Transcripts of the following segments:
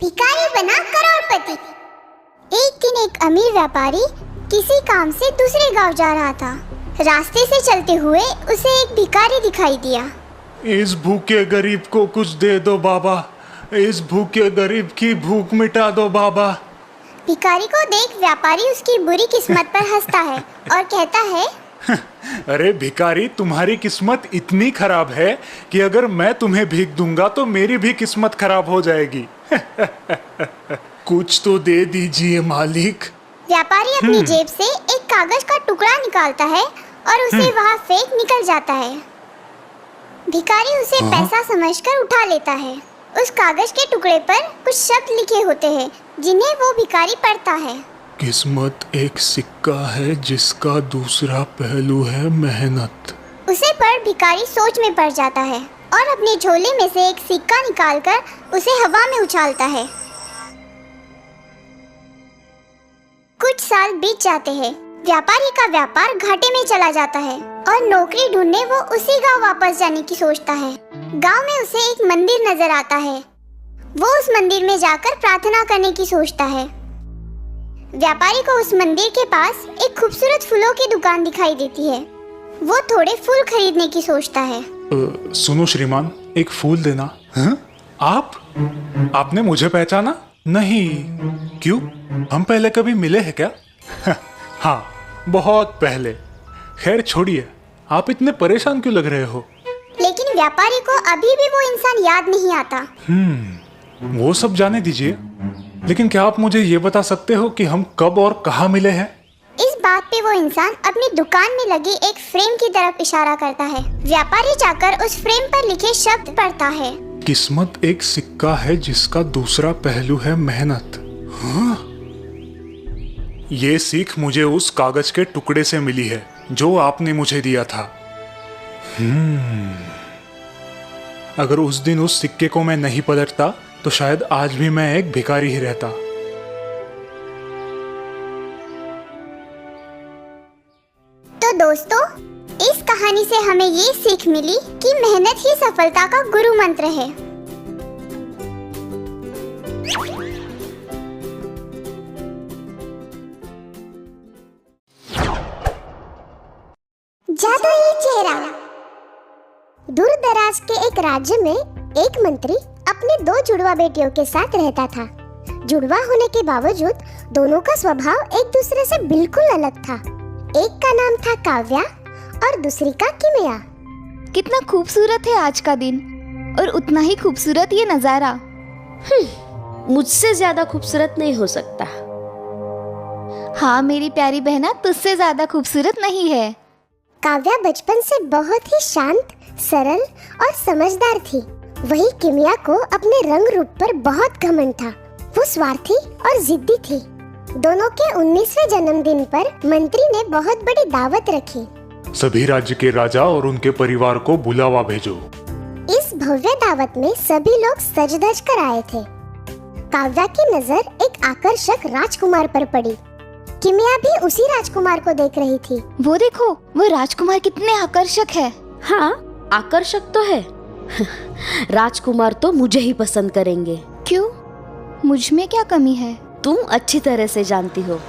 भिखारी बना करोड़पति। एक दिन एक अमीर व्यापारी किसी काम से दूसरे गांव जा रहा था। रास्ते से चलते हुए उसे एक भिखारी दिखाई दिया। इस भूखे गरीब को कुछ दे दो बाबा, इस भूखे गरीब की भूख मिटा दो बाबा। भिखारी को देख व्यापारी उसकी बुरी किस्मत पर हंसता है और कहता है, अरे भिखारी, तुम्हारी किस्मत इतनी खराब है कि अगर मैं तुम्हें भीख दूंगा तो मेरी भी किस्मत खराब हो जाएगी। कुछ तो दे दीजिए मालिक। व्यापारी अपनी जेब से एक कागज का टुकड़ा निकालता है और उसे वहां फेंक निकल जाता है। भिखारी उसे पैसा समझकर उठा लेता है। उस कागज के टुकड़े पर कुछ शब्द लिखे होते हैं जिन्हें वो भिखारी पढ़ता है। किस्मत एक सिक्का है जिसका दूसरा पहलू है मेहनत। उसे पढ़ भिखारी सोच में पड़ जाता है और अपने झोले में से एक सिक्का निकालकर उसे हवा में उछालता है। कुछ साल बीत जाते हैं। व्यापारी का व्यापार घाटे में चला जाता है और नौकरी ढूंढने वो उसी गांव वापस जाने की सोचता है। गांव में उसे एक मंदिर नजर आता है। वो उस मंदिर में जाकर प्रार्थना करने की सोचता है। व्यापारी को उस मंदिर के पास एक खूबसूरत फूलों की दुकान दिखाई देती है। वो थोड़े फूल खरीदने की सोचता है। सुनो श्रीमान, एक फूल देना। आपने मुझे पहचाना? नहीं। क्यों, हम पहले कभी मिले हैं क्या? हाँ, बहुत पहले। खैर छोड़िए, आप इतने परेशान क्यों लग रहे हो? लेकिन व्यापारी को अभी भी वो इंसान याद नहीं आता। वो सब जाने दीजिए, लेकिन क्या आप मुझे ये बता सकते हो कि हम कब और कहाँ मिले हैं? इस बात पे वो इंसान अपनी दुकान में लगी एक फ्रेम की तरफ इशारा करता है। व्यापारी जाकर उस फ्रेम पर लिखे शब्द पढ़ता है। किस्मत एक सिक्का है जिसका दूसरा पहलू है मेहनत। हाँ? ये सीख मुझे उस कागज के टुकड़े से मिली है जो आपने मुझे दिया था। अगर उस दिन उस सिक्के को मैं नहीं पलटता तो शायद आज भी मैं एक भिखारी ही रहता। तो दोस्तों, इस कहानी से हमें ये सीख मिली कि मेहनत ही सफलता का गुरु मंत्र है। जादुई चेहरा। दूर दराज के एक राज्य में एक मंत्री अपने दो जुड़वा बेटियों के साथ रहता था। जुड़वा होने के बावजूद दोनों का स्वभाव एक दूसरे से बिल्कुल अलग था। एक का नाम था काव्या और दूसरी का किमिया। कितना खूबसूरत है आज का दिन और उतना ही खूबसूरत ये नजारा। मुझसे ज्यादा खूबसूरत नहीं हो सकता। हाँ मेरी प्यारी बहना, तुझसे ज्यादा खूबसूरत नहीं है। काव्या बचपन से बहुत ही शांत, सरल और समझदार थी। वही किमिया को अपने रंग रूप पर बहुत घमंड था। वो स्वार्थी और जिद्दी थी। दोनों के 19वें जन्मदिन पर मंत्री ने बहुत बड़ी दावत रखी। सभी राज्य के राजा और उनके परिवार को बुलावा भेजो। इस भव्य दावत में सभी लोग सज-धज कर आए थे। काव्या की नजर एक आकर्षक राजकुमार पर पड़ी। किमिया भी उसी राजकुमार को देख रही थी। वो देखो, वो राजकुमार कितने आकर्षक है। हाँ, आकर्षक तो है। राजकुमार तो मुझे ही पसंद करेंगे। क्यों? मुझ में क्या कमी है? तुम अच्छी तरह से जानती हो।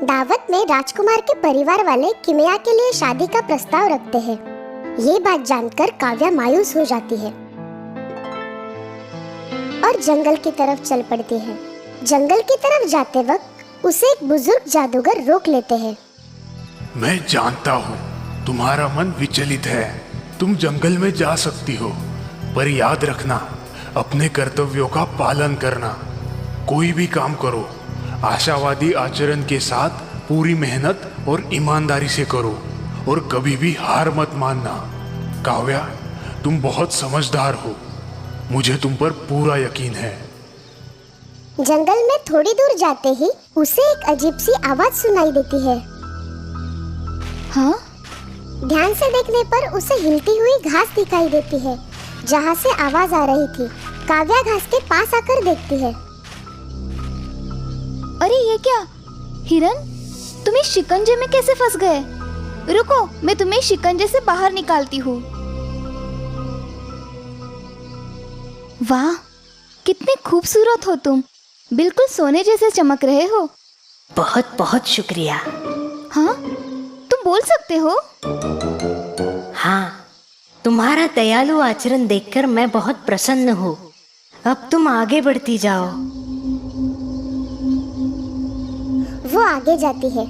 दावत में राजकुमार के परिवार वाले किमिया के लिए शादी का प्रस्ताव रखते हैं। ये बात जानकर काव्या मायूस हो जाती है और जंगल की तरफ चल पड़ती है। जंगल की तरफ जाते वक्त उसे एक बुजुर्ग जादूगर रोक लेते हैं। मैं जानता हूँ तुम्हारा मन विचलित है। तुम जंगल में जा सकती हो, पर याद रखना, अपने कर्तव्यों का पालन करना। कोई भी काम करो, आशावादी आचरण के साथ पूरी मेहनत और ईमानदारी से करो और कभी भी हार मत मानना। काव्या, तुम बहुत समझदार हो, मुझे तुम पर पूरा यकीन है। जंगल में थोड़ी दूर जाते ही उसे एक अजीब सी आवाज सुनाई देती है। हाँ? ध्यान से देखने पर उसे हिलती हुई घास दिखाई देती है जहाँ से आवाज आ रही थी। काव्या घास के पास आकर देखती है। अरे ये क्या? हिरन, तुम इस शिकंजे में कैसे फंस गए? रुको, मैं तुम्हें शिकंजे से बाहर निकालती हूँ। वाह, कितने खूबसूरत हो तुम। बिल्कुल सोने जैसे चमक रहे हो। बहुत बहुत शुक्रिया। हाँ, तुम बोल सकते हो? हाँ, तुम्हारा दयालु आचरण देखकर मैं बहुत प्रसन्न हूँ। अब तुम आगे बढ़ती जाओ। वो आगे जाती है।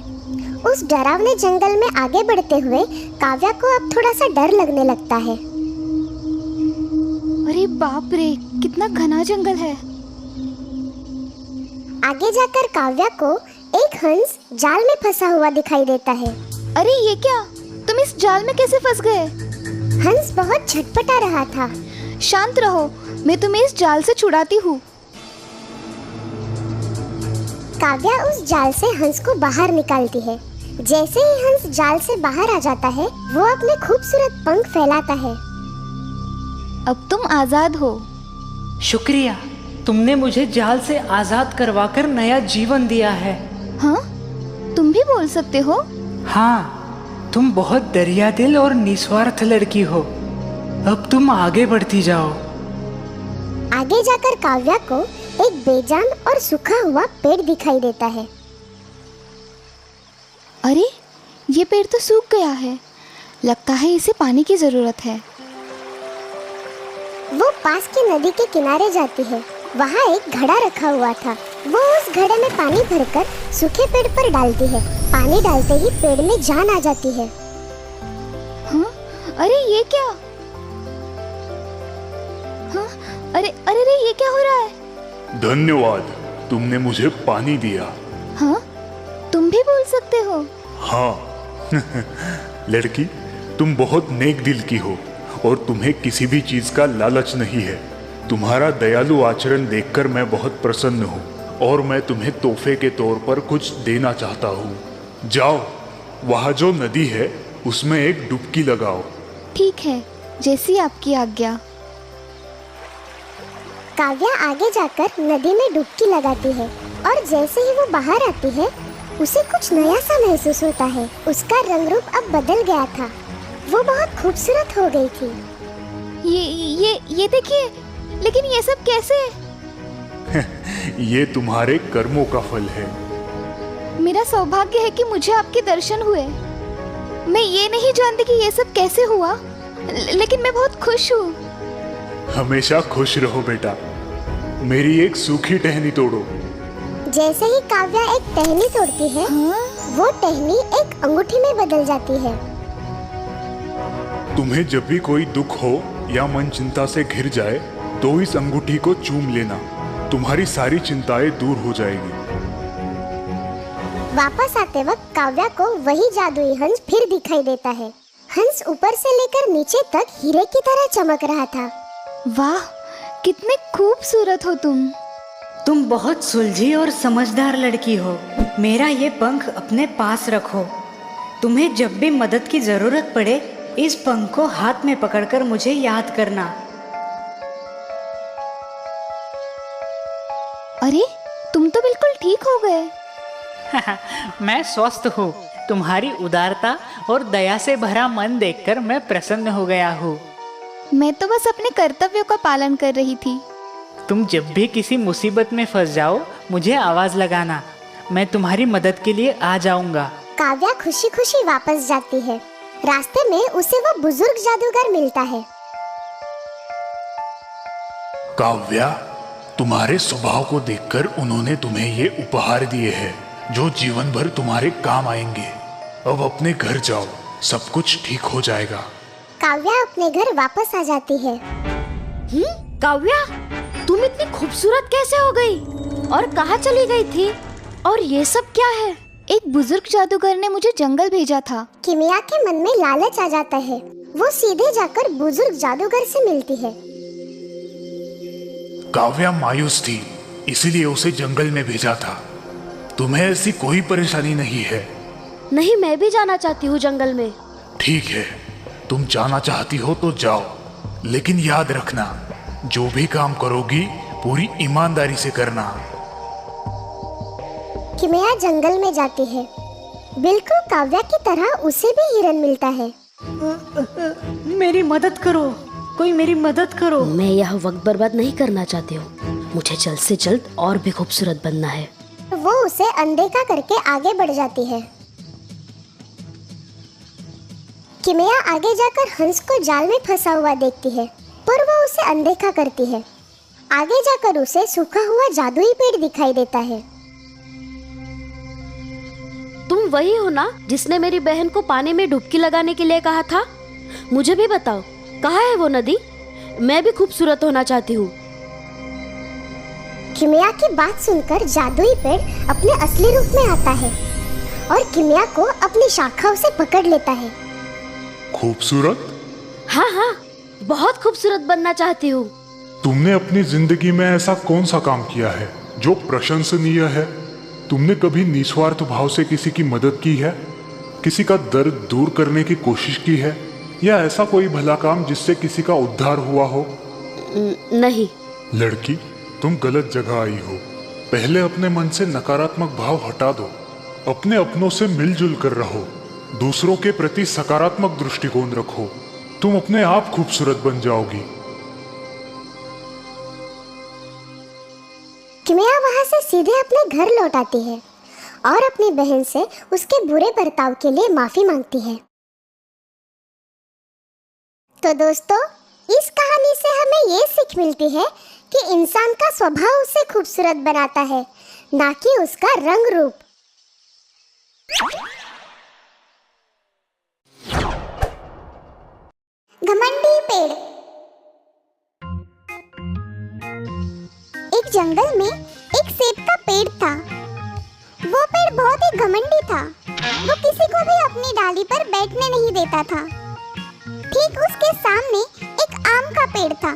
उस डरावने जंगल में आगे बढ़ते हुए काव्या को अब थोड़ा सा डर लगने लगता है। अरे बाप रे, कितना घना जंगल है। आगे जाकर काव्या को एक हंस जाल में फंसा हुआ दिखाई देता है। अरे ये क्या, तुम इस जाल में कैसे फंस गए? हंस बहुत छटपटा रहा था। शांत रहो, मैं तुम्हें इस जाल से छुड़ाती हूँ। काव्या उस जाल से हंस को बाहर निकालती है। जैसे ही हंस जाल से बाहर आ जाता है, वो अपने खूबसूरत पंख फैलाता है। अब तुम आजाद हो। शुक्रिया, तुमने मुझे जाल से आजाद करवाकर नया जीवन दिया है। हाँ, तुम भी बोल सकते हो? हाँ, तुम बहुत दरिया दिल और निस्वार्थ लड़की हो। अब तुम आगे बढ़ती जाओ। आगे जाकर काव्या को एक बेजान और सूखा हुआ पेड़ दिखाई देता है। अरे, ये पेड़ तो सूख गया है। लगता है इसे पानी की जरूरत है। वो पास की नदी के किनारे जाती है। वहाँ एक घड़ा रखा हुआ था। वो उस घड़े में पानी भरकर सूखे पेड़ पर डालती है। पानी डालते ही पेड़ में जान आ जाती है। हाँ, अरे ये क्या? हाँ, अरे अरे अरे, ये क्या हो रहा है? धन्यवाद, तुमने मुझे पानी दिया। हाँ, तुम भी बोल सकते हो। हाँ लड़की, तुम बहुत नेक दिल की हो और तुम्हें किसी भी चीज का लालच नहीं है। तुम्हारा दयालु आचरण देखकर मैं बहुत प्रसन्न हूँ और मैं तुम्हें तोहफे के तौर पर कुछ देना चाहता हूँ। जाओ, वहाँ जो नदी है उसमें एक डुबकी लगाओ। ठीक है, जैसी आपकी आज्ञा। काव्या आगे जाकर नदी में डुबकी लगाती है और जैसे ही वो बाहर आती है, उसे कुछ नया सा महसूस होता है। उसका रंग रूप अब बदल गया था। वो बहुत खूबसूरत हो गई थी। ये देखिए, लेकिन ये सब कैसे? ये तुम्हारे कर्मों का फल है। मेरा सौभाग्य है कि मुझे आपके दर्शन हुए। मैं ये नहीं जानती कि ये सब कैसे हुआ, लेकिन मैं बहुत खुश हूँ। हमेशा खुश रहो बेटा। मेरी एक सूखी टहनी तोड़ो। जैसे ही काव्या एक टहनी तोड़ती है, हाँ? वो टहनी एक अंगूठी में बदल जाती है। तुम्हें जब भी कोई दुख हो या मन चिंता से घिर जाए तो इस अंगूठी को चूम लेना। तुम्हारी सारी चिंताएं दूर हो जाएगी। वापस आते वक्त काव्या को वही जादुई हंस फिर दिखाई देता है। हंस ऊपर से लेकर नीचे तक हीरे की तरह चमक रहा था। वाह, कितने खूबसूरत हो तुम। तुम बहुत सुलझी और समझदार लड़की हो। मेरा ये पंख अपने पास रखो। तुम्हें जब भी मदद की जरूरत पड़े, इस पंख को हाथ में पकड़कर मुझे याद करना। अरे, तुम तो बिल्कुल ठीक हो गए। मैं स्वस्थ हूँ। तुम्हारी उदारता और दया से भरा मन देखकर मैं प्रसन्न हो गया हूँ। मैं तो बस अपने कर्तव्यों का पालन कर रही थी। तुम जब भी किसी मुसीबत में फंस जाओ, मुझे आवाज लगाना। मैं तुम्हारी मदद के लिए आ जाऊंगा। काव्या खुशी खुशी वापस जाती है। रास्ते में उसे वो बुजुर्ग जादूगर मिलता है। काव्या, तुम्हारे स्वभाव को देखकर उन्होंने तुम्हें ये उपहार दिए हैं जो जीवन भर तुम्हारे काम आएंगे। अब अपने घर जाओ, सब कुछ ठीक हो जाएगा। काव्या अपने घर वापस आ जाती है। काव्या, तुम इतनी खूबसूरत कैसे हो गई और कहाँ चली गई थी? और ये सब क्या है? एक बुजुर्ग जादूगर ने मुझे जंगल भेजा था। किमिया के मन में लालच आ जाता है। वो सीधे जाकर बुजुर्ग जादूगर से मिलती है। काव्या मायूस थी, इसीलिए उसे जंगल में भेजा था। तुम्हें ऐसी कोई परेशानी नहीं है? नहीं, मैं भी जाना चाहती हूँ जंगल में। ठीक है, तुम जाना चाहती हो तो जाओ, लेकिन याद रखना, जो भी काम करोगी पूरी ईमानदारी से करना। किमिया जंगल में जाती है। बिल्कुल काव्या की तरह उसे भी हिरन मिलता है। मेरी मदद करो। कोई मेरी मदद करो। मैं यह वक्त बर्बाद नहीं करना चाहती हूँ। मुझे जल्द से जल्द और भी खूबसूरत बनना है। वो उसे अनदेखा करके आगे बढ़ जाती है। किमिया आगे जाकर हंस को जाल में फंसा हुआ देखती है, पर वो उसे अनदेखा करती है। आगे जाकर उसे सूखा हुआ जादुई पेड़ दिखाई देता है। तुम वही हो ना जिसने मेरी बहन को पानी में डुबकी लगाने के लिए कहा था? मुझे भी बताओ, कहाँ है वो नदी? मैं भी खूबसूरत होना चाहती हूँ। किमिया की बात सुनकर जादुई पेड़ अपने असली रूप में आता है और किमिया को अपनी शाखाओं से पकड़ लेता है। खूबसूरत? हाँ हाँ, बहुत खूबसूरत बनना चाहती हूँ। तुमने अपनी जिंदगी में ऐसा कौन सा काम किया है जो प्रशंसनीय है? तुमने कभी निस्वार्थ भाव से किसी की मदद की है? किसी का दर्द दूर करने की कोशिश की है? या ऐसा कोई भला काम जिससे किसी का उद्धार हुआ हो? नहीं। लड़की, तुम गलत जगह आई हो। पहले अपने मन से नकारात्मक भाव हटा दो। अपने अपनों से मिलजुल कर रहो। दूसरों के प्रति सकारात्मक दृष्टिकोण रखो। तुम अपने आप खूबसूरत बन जाओगी। किमिया वहां से सीधे अपने घर लौट आती है और अपनी बहन से उसके बुरे बर्ताव के लिए माफी मांगती है। तो दोस्तों, इस कहानी से हमें ये सीख मिलती है कि इंसान का स्वभाव उसे खूबसूरत बनाता है, ना कि उसका रंग रूप। घमंडी पेड़। एक जंगल में एक सेब का पेड़ था। वो पेड़ बहुत ही घमंडी था। वो किसी को भी अपनी डाली पर बैठने नहीं देता था। ठीक उसके सामने एक आम का पेड़ था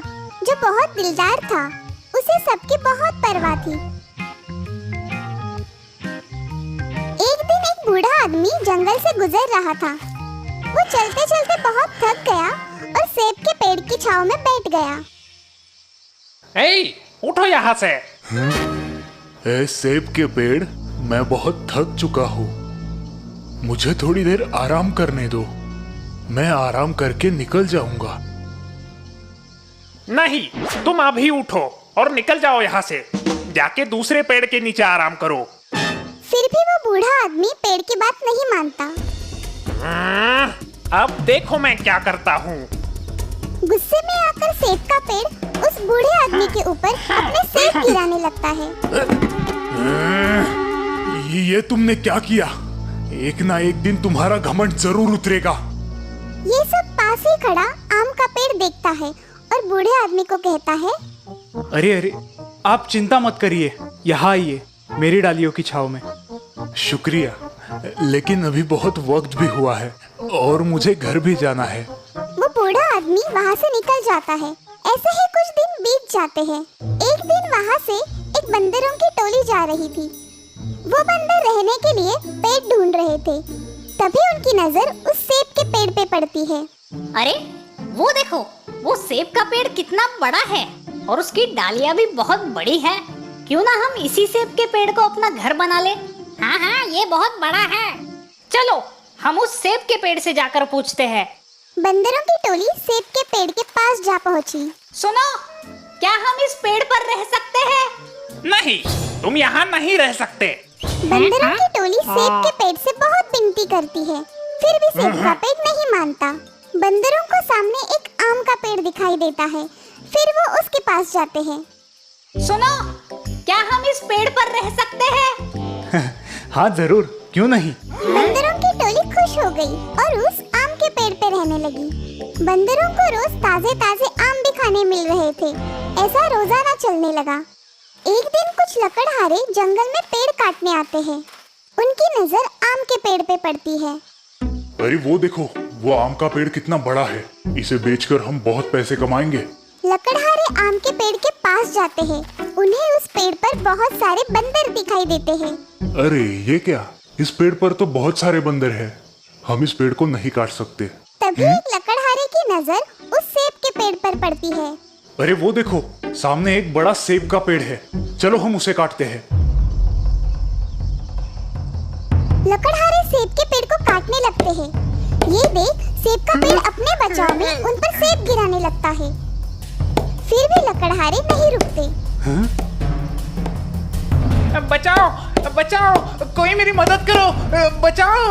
जो बहुत दिलदार था। उसे सबकी बहुत परवाह थी। एक दिन एक बूढ़ा आदमी जंगल से गुजर रहा था। वो चलते चलते बहुत थक गया और सेब के पेड़ की छांव में बैठ गया। ए, उठो यहाँ से। ए सेब के पेड़, मैं बहुत थक चुका हूँ। मुझे थोड़ी देर आराम करने दो। मैं आराम करके निकल जाऊंगा। नहीं, तुम अभी उठो और निकल जाओ यहाँ से। जाके दूसरे पेड़ के नीचे आराम करो। फिर भी वो बूढ़ा आदमी पेड़ की बात नहीं मानता। अब देखो मैं क्या करता हूँ। गुस्से में आकर सेब का पेड़ उस बूढ़े आदमी के ऊपर अपने सेब गिराने लगता है। ये तुमने क्या किया? एक ना एक दिन तुम्हारा घमंड जरूर उतरेगा। ये सब पास ही खड़ा आम का पेड़ देखता है और बूढ़े आदमी को कहता है, अरे अरे, आप चिंता मत करिए, यहाँ आइए मेरी डालियों की छाव में। शुक्रिया, लेकिन अभी बहुत वक्त भी हुआ है और मुझे घर भी जाना है। वो बूढ़ा आदमी वहाँ से निकल जाता है। ऐसे ही कुछ दिन बीत जाते हैं। एक दिन वहाँ से एक बंदरों की टोली जा रही थी। वो बंदर रहने के लिए पेड़ ढूंढ रहे थे। तभी उनकी नजर उस सेब के पेड़ पे पड़ती है। अरे वो देखो, वो सेब का पेड़ कितना बड़ा है और उसकी डालियां भी बहुत बड़ी है। क्यों ना हम इसी सेब के पेड़ को अपना घर बना ले। हाँ हाँ, ये बहुत बड़ा है। चलो हम उस सेब के पेड़ से जाकर पूछते हैं। बंदरों की टोली सेब के पेड़ के पास जा पहुंची। सुनो, क्या हम इस पेड़ पर रह सकते हैं? नहीं, तुम यहाँ नहीं रह सकते। बंदरों की टोली सेब के पेड़ से बहुत विनती करती है, फिर भी सेब का पेड़ नहीं मानता। बंदरों को सामने एक आम का पेड़ दिखाई देता है। फिर वो उसके पास जाते हैं। सुनो, क्या हम इस पेड़ पर रह सकते हैं? हाँ जरूर, क्यों नहीं। बंदरों की टोली खुश हो गई और उस आम के पेड़ पे रहने लगी। बंदरों को रोज ताजे ताजे आम भी खाने मिल रहे थे। ऐसा रोजाना चलने लगा। एक दिन कुछ लकड़हारे जंगल में पेड़ काटने आते हैं। उनकी नजर आम के पेड़ पे पड़ती है। अरे वो देखो, वो आम का पेड़ कितना बड़ा है। इसे बेचकर हम बहुत पैसे कमाएंगे। लकड़हारे आम के पेड़ के पास जाते हैं। उन्हें उस पेड़ पर बहुत सारे बंदर दिखाई देते हैं। अरे ये क्या, इस पेड़ पर तो बहुत सारे बंदर हैं। हम इस पेड़ को नहीं काट सकते। तभी एक लकड़हारे की नजर उस सेब के पेड़ पर पड़ती है। अरे वो देखो, सामने एक बड़ा सेब का पेड़ है। चलो हम उसे काटते हैं। लकड़हारे सेब के पेड़ को काटने लगते हैं। ये देख सेब का पेड़ अपने बचाव में उन पर सेब गिराने लगता है। फिर भी लकड़हारे नहीं रुकते। बचाओ बचाओ, कोई मेरी मदद करो, बचाओ।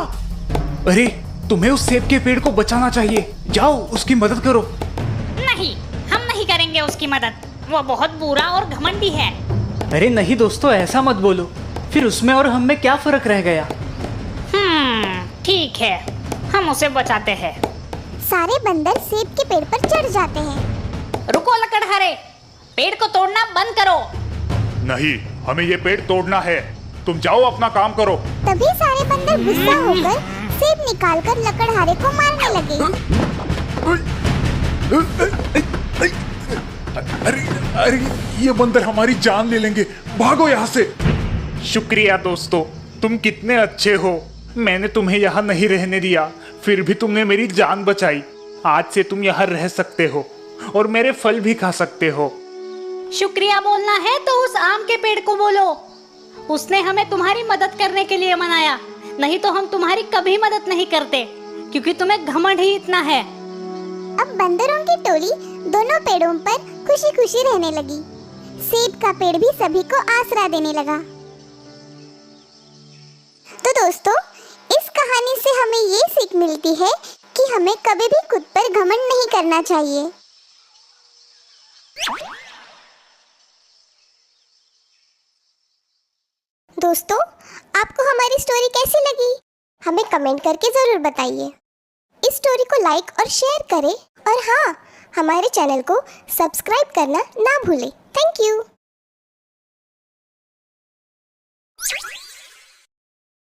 अरे तुम्हें उस सेब के पेड़ को बचाना चाहिए, जाओ उसकी मदद करो। नहीं, हम नहीं करेंगे उसकी मदद, वो बहुत बुरा और घमंडी है। अरे नहीं दोस्तों, ऐसा मत बोलो, फिर उसमें और हम में क्या फर्क रह गया। ठीक है, हम उसे बचाते हैं। सारे बंदर सेब के पेड़ पर चढ़ जाते हैं। रुको लकड़हारे, पेड़ को तोड़ना बंद करो। नहीं, हमें ये पेड़ तोड़ना है। तुम जाओ अपना काम करो। तभी सारे बंदर गुस्सा होकर सेब निकालकर लकड़हारे को मारने लगे। अरे अरे, ये बंदर हमारी जान ले लेंगे, भागो यहाँ से। शुक्रिया दोस्तों, तुम कितने अच्छे हो। मैंने तुम्हें यहाँ नहीं रहने दिया, फिर भी तुमने मेरी जान बचाई। आज से तुम यहाँ रह सकते हो और मेरे फल भी खा सकते हो। शुक्रिया बोलना है तो उस आम के पेड़ को बोलो। उसने हमें तुम्हारी मदद करने के लिए मनाया, नहीं तो हम तुम्हारी कभी मदद नहीं करते, क्योंकि तुम्हें घमंड ही इतना है। अब बंदरों की टोली दोनों पेड़ों पर खुशी खुशी रहने लगी। सेब का पेड़ भी सभी को आसरा देने लगा। तो दोस्तों, इस कहानी से हमें ये सीख मिलती है कि हमें कभी भी खुद पर घमंड नहीं करना चाहिए। दोस्तों, आपको हमारी स्टोरी कैसी लगी? हमें कमेंट करके जरूर बताइए। इस स्टोरी को लाइक और शेयर करें और हाँ, हमारे चैनल को सब्सक्राइब करना ना भूलें। Thank you.